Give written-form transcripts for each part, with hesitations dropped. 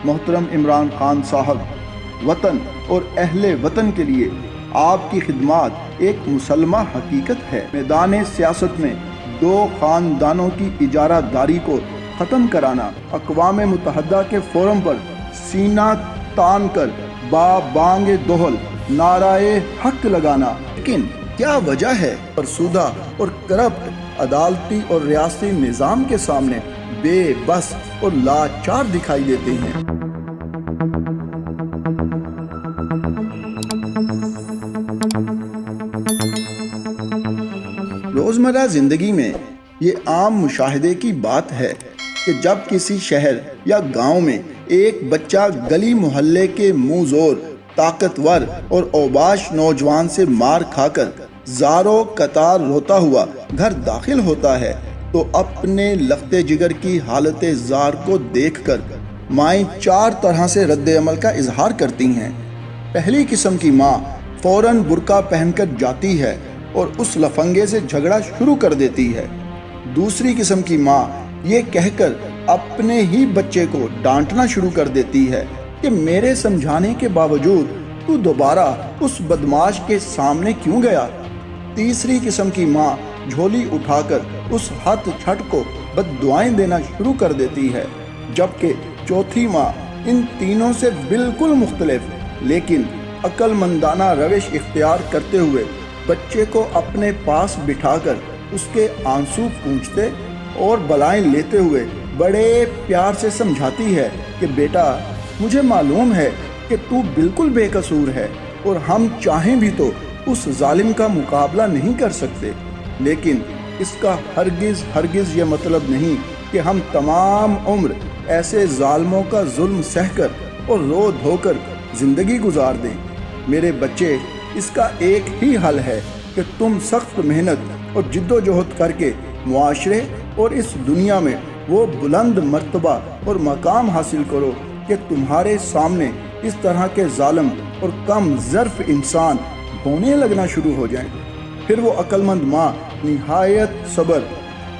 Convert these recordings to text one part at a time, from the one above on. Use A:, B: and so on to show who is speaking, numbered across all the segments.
A: محترم عمران خان صاحب، وطن اور اہل وطن کے لیے آپ کی خدمات ایک مسلمہ حقیقت ہے۔ میدان سیاست میں دو خاندانوں کی اجارہ داری کو ختم کرانا، اقوام متحدہ کے فورم پر سینہ تان کر بانگ دہل نعرہ حق لگانا، لیکن کیا وجہ ہے فرسودہ اور کرپٹ عدالتی اور ریاستی نظام کے سامنے بے بس اور لاچار دکھائی دیتے ہیں۔ روزمرہ زندگی میں یہ عام مشاہدے کی بات ہے کہ جب کسی شہر یا گاؤں میں ایک بچہ گلی محلے کے منہ زور طاقتور اور اوباش نوجوان سے مار کھا کر زاروں قطار روتا ہوا گھر داخل ہوتا ہے تو اپنے لخت جگر کی حالت زار کو دیکھ کر مائیں چار طرح سے رد عمل کا اظہار کرتی ہیں۔ پہلی قسم کی ماں فوراً برقع پہن کر جاتی ہے اور اس لفنگے سے جھگڑا شروع کر دیتی ہے۔ دوسری قسم کی ماں یہ کہہ کر اپنے ہی بچے کو ڈانٹنا شروع کر دیتی ہے کہ میرے سمجھانے کے باوجود تو دوبارہ اس بدماش کے سامنے کیوں گیا۔ تیسری قسم کی ماں جھولی اٹھا کر اس ہت چھٹ کو بد دعائیں دینا شروع کر دیتی ہے، جبکہ چوتھی ماں ان تینوں سے بالکل مختلف لیکن عقل مندانہ روش اختیار کرتے ہوئے بچے کو اپنے پاس بٹھا کر اس کے آنسو پونچھتے اور بلائیں لیتے ہوئے بڑے پیار سے سمجھاتی ہے کہ بیٹا، مجھے معلوم ہے کہ تو بالکل بے قصور ہے اور ہم چاہیں بھی تو اس ظالم کا مقابلہ نہیں کر سکتے، لیکن اس کا ہرگز یہ مطلب نہیں کہ ہم تمام عمر ایسے ظالموں کا ظلم سہ کر اور رو دھو کر زندگی گزار دیں۔ میرے بچے، اس کا ایک ہی حل ہے کہ تم سخت محنت اور جد و جہد کر کے معاشرے اور اس دنیا میں وہ بلند مرتبہ اور مقام حاصل کرو کہ تمہارے سامنے اس طرح کے ظالم اور کم ظرف انسان ہونے لگنا شروع ہو جائیں۔ پھر وہ عقل مند ماں نہایت صبر،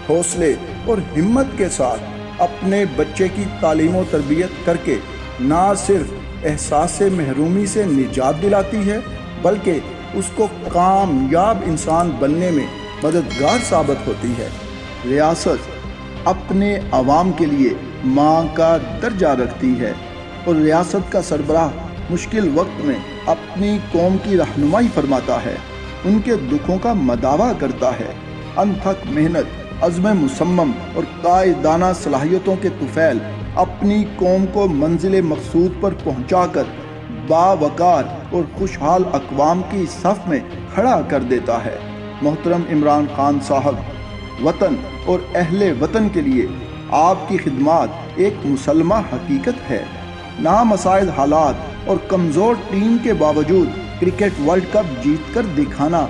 A: حوصلے اور ہمت کے ساتھ اپنے بچے کی تعلیم و تربیت کر کے نہ صرف احساس محرومی سے نجات دلاتی ہے بلکہ اس کو کامیاب انسان بننے میں مددگار ثابت ہوتی ہے۔ ریاست اپنے عوام کے لیے ماں کا درجہ رکھتی ہے اور ریاست کا سربراہ مشکل وقت میں اپنی قوم کی رہنمائی فرماتا ہے، ان کے دکھوں کا مداوا کرتا ہے۔ انتھک محنت، عزم مصمم اور قائدانہ صلاحیتوں کے طفیل اپنی قوم کو منزل مقصود پر پہنچا کر باوقار اور خوشحال اقوام کی صف میں کھڑا کر دیتا ہے۔ محترم عمران خان صاحب، وطن اور اہل وطن کے لیے آپ کی خدمات ایک مسلمہ حقیقت ہے۔ نامساعد حالات اور کمزور ٹیم کے باوجود کرکٹ ورلڈ کپ جیت کر دکھانا،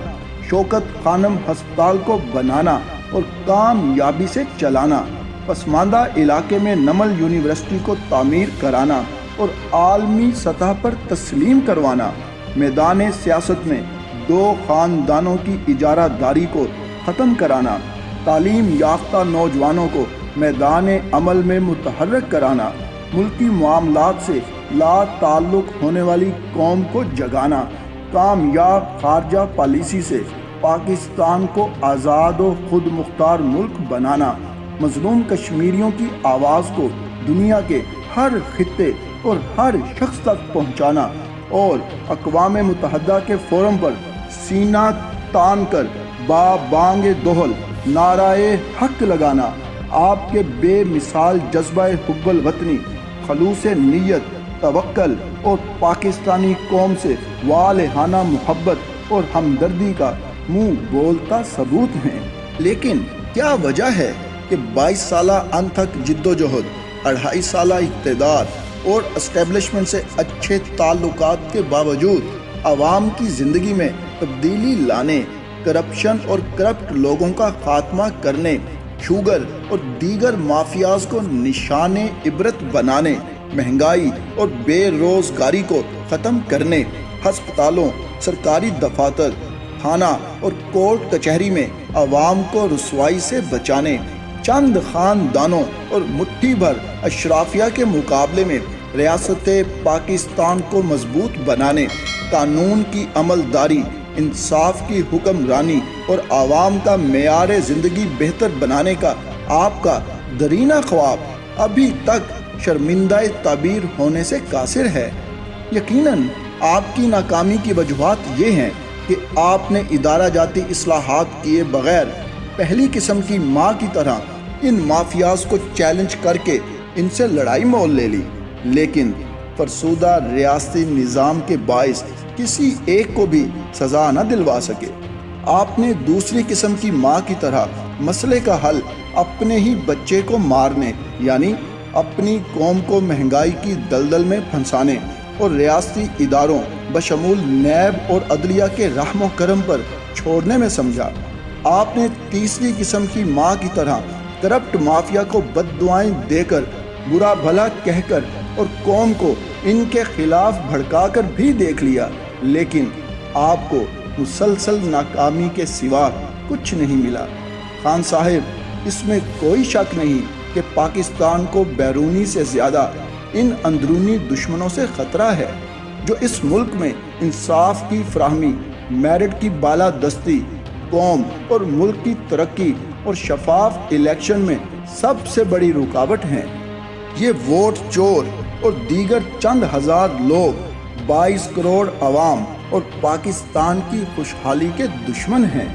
A: شوکت خانم ہسپتال کو بنانا اور کامیابی سے چلانا، پسماندہ علاقے میں نمل یونیورسٹی کو تعمیر کرانا اور عالمی سطح پر تسلیم کروانا، میدان سیاست میں دو خاندانوں کی اجارہ داری کو ختم کرانا، تعلیم یافتہ نوجوانوں کو میدان عمل میں متحرک کرانا، ملکی معاملات سے لا تعلق ہونے والی قوم کو جگانا، کامیاب خارجہ پالیسی سے پاکستان کو آزاد و خود مختار ملک بنانا، مظلوم کشمیریوں کی آواز کو دنیا کے ہر خطے اور ہر شخص تک پہنچانا اور اقوام متحدہ کے فورم پر سینہ تان کر بانگ دہل نعرہ حق لگانا، آپ کے بے مثال جذبہ حب الوطنی، خلوص نیت، توکل اور پاکستانی قوم سے والہانہ محبت اور ہمدردی کا منہ بولتا ثبوت ہیں۔ لیکن کیا وجہ ہے کہ 22 سالہ انتھک جد و جہد، 2.5 سالہ اقتدار اور اسٹیبلشمنٹ سے اچھے تعلقات کے باوجود عوام کی زندگی میں تبدیلی لانے، کرپشن اور کرپٹ لوگوں کا خاتمہ کرنے، شوگر اور دیگر مافیاز کو نشان عبرت بنانے، مہنگائی اور بے روزگاری کو ختم کرنے، ہسپتالوں، سرکاری دفاتر، تھانہ اور کورٹ کچہری میں عوام کو رسوائی سے بچانے، چند خاندانوں اور مٹھی بھر اشرافیہ کے مقابلے میں ریاست پاکستان کو مضبوط بنانے، قانون کی عملداری، انصاف کی حکمرانی اور عوام کا معیار زندگی بہتر بنانے کا آپ کا درینہ خواب ابھی تک شرمندہ تعبیر ہونے سے قاصر ہے۔ یقیناً آپ کی ناکامی کی وجوہات یہ ہیں کہ آپ نے ادارہ جاتی اصلاحات کیے بغیر پہلی قسم کی ماں کی طرح ان مافیاز کو چیلنج کر کے ان سے لڑائی مول لے لی، لیکن فرسودہ ریاستی نظام کے باعث کسی ایک کو بھی سزا نہ دلوا سکے۔ آپ نے دوسری قسم کی ماں کی طرح مسئلے کا حل اپنے ہی بچے کو مارنے، یعنی اپنی قوم کو مہنگائی کی دلدل میں پھنسانے اور ریاستی اداروں بشمول نیب اور عدلیہ کے رحم و کرم پر چھوڑنے میں سمجھا۔ آپ نے تیسری قسم کی ماں کی طرح کرپٹ مافیا کو بد دعائیں دے کر، برا بھلا کہہ کر اور قوم کو ان کے خلاف بھڑکا کر بھی دیکھ لیا، لیکن آپ کو مسلسل ناکامی کے سوا کچھ نہیں ملا۔ خان صاحب، اس میں کوئی شک نہیں کہ پاکستان کو بیرونی سے زیادہ ان اندرونی دشمنوں سے خطرہ ہے جو اس ملک میں انصاف کی فراہمی، میرٹ کی بالادستی، قوم اور ملک کی ترقی اور شفاف الیکشن میں سب سے بڑی رکاوٹ ہیں۔ یہ ووٹ چور اور دیگر چند ہزار لوگ 22 کروڑ عوام اور پاکستان کی خوشحالی کے دشمن ہیں۔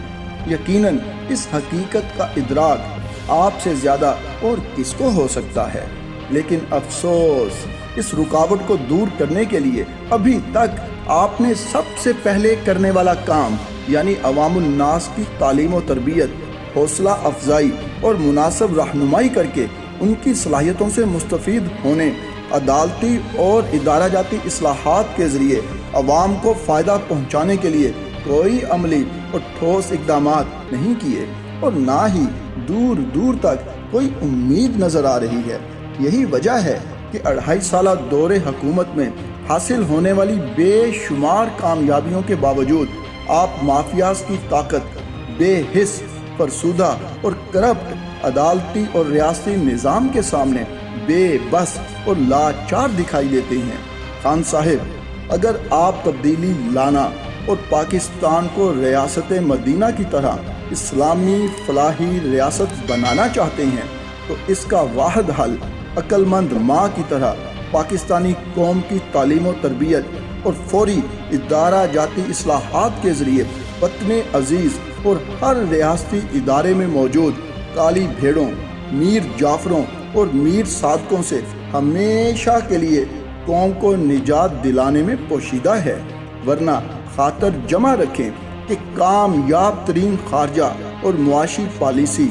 A: یقیناً اس حقیقت کا ادراک آپ سے زیادہ اور کس کو ہو سکتا ہے، لیکن افسوس اس رکاوٹ کو دور کرنے کے لیے ابھی تک آپ نے سب سے پہلے کرنے والا کام، یعنی عوام الناس کی تعلیم و تربیت، حوصلہ افزائی اور مناسب رہنمائی کر کے ان کی صلاحیتوں سے مستفید ہونے، عدالتی اور ادارہ جاتی اصلاحات کے ذریعے عوام کو فائدہ پہنچانے کے لیے کوئی عملی اور ٹھوس اقدامات نہیں کیے، اور نہ ہی دور دور تک کوئی امید نظر آ رہی ہے۔ یہی وجہ ہے کہ 2.5 سالہ دور حکومت میں حاصل ہونے والی بے شمار کامیابیوں کے باوجود آپ مافیاز کی طاقت، بے حس، فرسودہ اور کرپٹ عدالتی اور ریاستی نظام کے سامنے بے بس اور لاچار دکھائی دیتے ہیں۔ خان صاحب، اگر آپ تبدیلی لانا اور پاکستان کو ریاست مدینہ کی طرح اسلامی فلاحی ریاست بنانا چاہتے ہیں تو اس کا واحد حل عقل مند ماں کی طرح پاکستانی قوم کی تعلیم و تربیت اور فوری ادارہ جاتی اصلاحات کے ذریعے وطن عزیز اور ہر ریاستی ادارے میں موجود کالی بھیڑوں، میر جعفروں اور میر صادقوں سے ہمیشہ کے لیے قوم کو نجات دلانے میں پوشیدہ ہے، ورنہ خاطر جمع رکھیں کہ کامیاب ترین خارجہ اور معاشی پالیسی،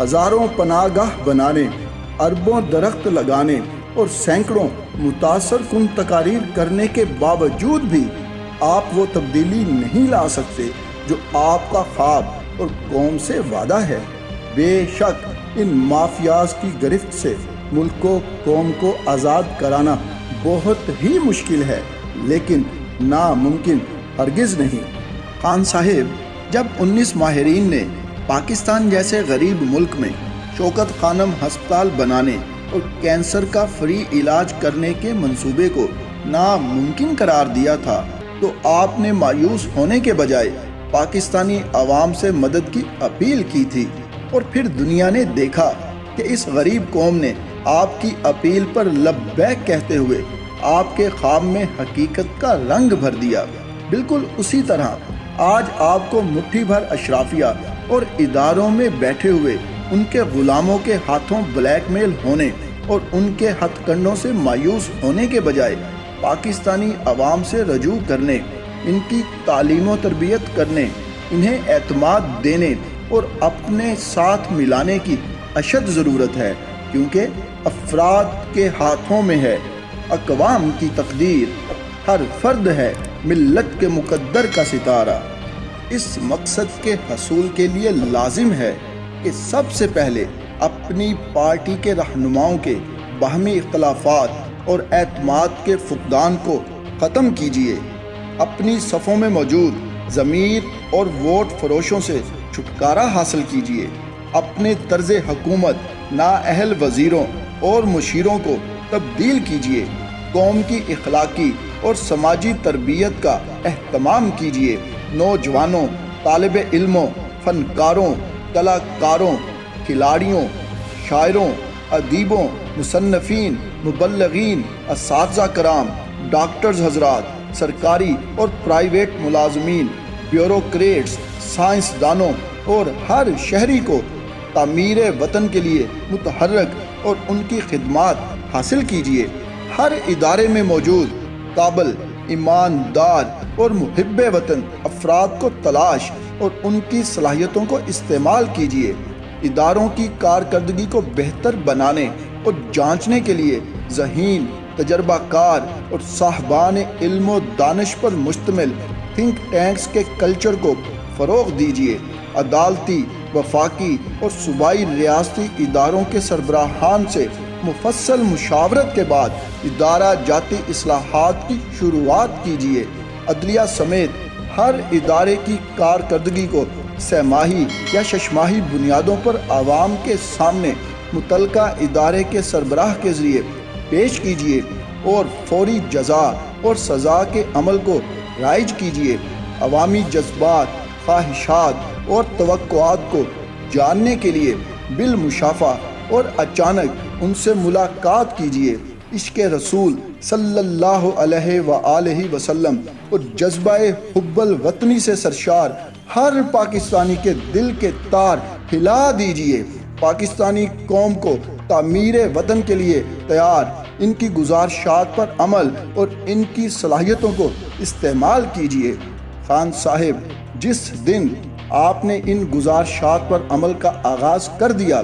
A: ہزاروں پناہ گاہ بنانے، اربوں درخت لگانے اور سینکڑوں متاثر کن تقاریر کرنے کے باوجود بھی آپ وہ تبدیلی نہیں لا سکتے جو آپ کا خواب اور قوم سے وعدہ ہے۔ بے شک ان مافیاز کی گرفت سے ملک و قوم کو آزاد کرانا بہت ہی مشکل ہے، لیکن ناممکن ہرگز نہیں۔ خان صاحب، جب 19 ماہرین نے پاکستان جیسے غریب ملک میں شوکت خانم ہسپتال بنانے اور کینسر کا فری علاج کرنے کے منصوبے کو ناممکن قرار دیا تھا تو آپ نے مایوس ہونے کے بجائے پاکستانی عوام سے مدد کی اپیل کی تھی، اور پھر دنیا نے دیکھا کہ اس غریب قوم نے آپ کی اپیل پر لبیک کہتے ہوئے آپ کے خواب میں حقیقت کا رنگ بھر دیا۔ بالکل اسی طرح آج آپ کو مٹھی بھر اشرافیہ اور اداروں میں بیٹھے ہوئے ان کے غلاموں کے ہاتھوں بلیک میل ہونے اور ان کے ہتھ کنڈوں سے مایوس ہونے کے بجائے پاکستانی عوام سے رجوع کرنے، ان کی تعلیم و تربیت کرنے، انہیں اعتماد دینے اور اپنے ساتھ ملانے کی اشد ضرورت ہے، کیونکہ افراد کے ہاتھوں میں ہے اقوام کی تقدیر، ہر فرد ہے ملت کے مقدر کا ستارہ۔ اس مقصد کے حصول کے لیے لازم ہے کہ سب سے پہلے اپنی پارٹی کے رہنماؤں کے باہمی اختلافات اور اعتماد کے فقدان کو ختم کیجیے، اپنی صفوں میں موجود ضمیر اور ووٹ فروشوں سے چھٹکارا حاصل کیجیے، اپنے طرز حکومت نااہل وزیروں اور مشیروں کو تبدیل کیجیے، قوم کی اخلاقی اور سماجی تربیت کا اہتمام کیجیے۔ نوجوانوں، طالب علموں، فنکاروں، کلاکاروں، کھلاڑیوں، شاعروں، ادیبوں، مصنفین، مبلغین، اساتذہ کرام، ڈاکٹرز حضرات، سرکاری اور پرائیویٹ ملازمین، بیوروکریٹس، سائنسدانوں اور ہر شہری کو تعمیر وطن کے لیے متحرک اور ان کی خدمات حاصل کیجیے۔ ہر ادارے میں موجود قابل، ایماندار اور محب وطن افراد کو تلاش اور ان کی صلاحیتوں کو استعمال کیجیے۔ اداروں کی کارکردگی کو بہتر بنانے اور جانچنے کے لیے ذہین، تجربہ کار اور صاحبان علم و دانش پر مشتمل تھنک ٹینکس کے کلچر کو فروغ دیجیے۔ عدالتی، وفاقی اور صوبائی ریاستی اداروں کے سربراہان سے مفصل مشاورت کے بعد ادارہ جاتی اصلاحات کی شروعات کیجیے۔ عدلیہ سمیت ہر ادارے کی کارکردگی کو سہ ماہی یا شش ماہی بنیادوں پر عوام کے سامنے متعلقہ ادارے کے سربراہ کے ذریعے پیش کیجیے اور فوری جزا اور سزا کے عمل کو رائج کیجیے۔ عوامی جذبات، خواہشات اور توقعات کو جاننے کے لیے بالمشافہ اور اچانک ان سے ملاقات کیجیے۔ عشق رسول صلی اللہ علیہ وآلہ وسلم اور جذبہ حب الوطنی سے سرشار ہر پاکستانی کے دل کے تار ہلا دیجیے۔ پاکستانی قوم کو تعمیر وطن کے لیے تیار، ان کی گزارشات پر عمل اور ان کی صلاحیتوں کو استعمال کیجیے۔ خان صاحب، جس دن آپ نے ان گزارشات پر عمل کا آغاز کر دیا،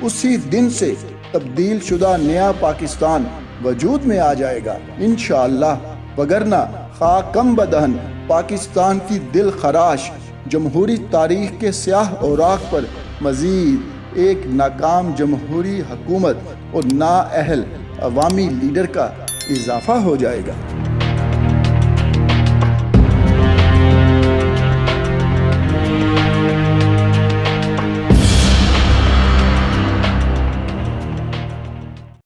A: اسی دن سے تبدیل شدہ نیا پاکستان وجود میں آ جائے گا انشاءاللہ، وگرنہ خاکم بدہن پاکستان کی دل خراش جمہوری تاریخ کے سیاہ اوراق پر مزید ایک ناکام جمہوری حکومت اور نااہل عوامی لیڈر کا اضافہ ہو جائے گا۔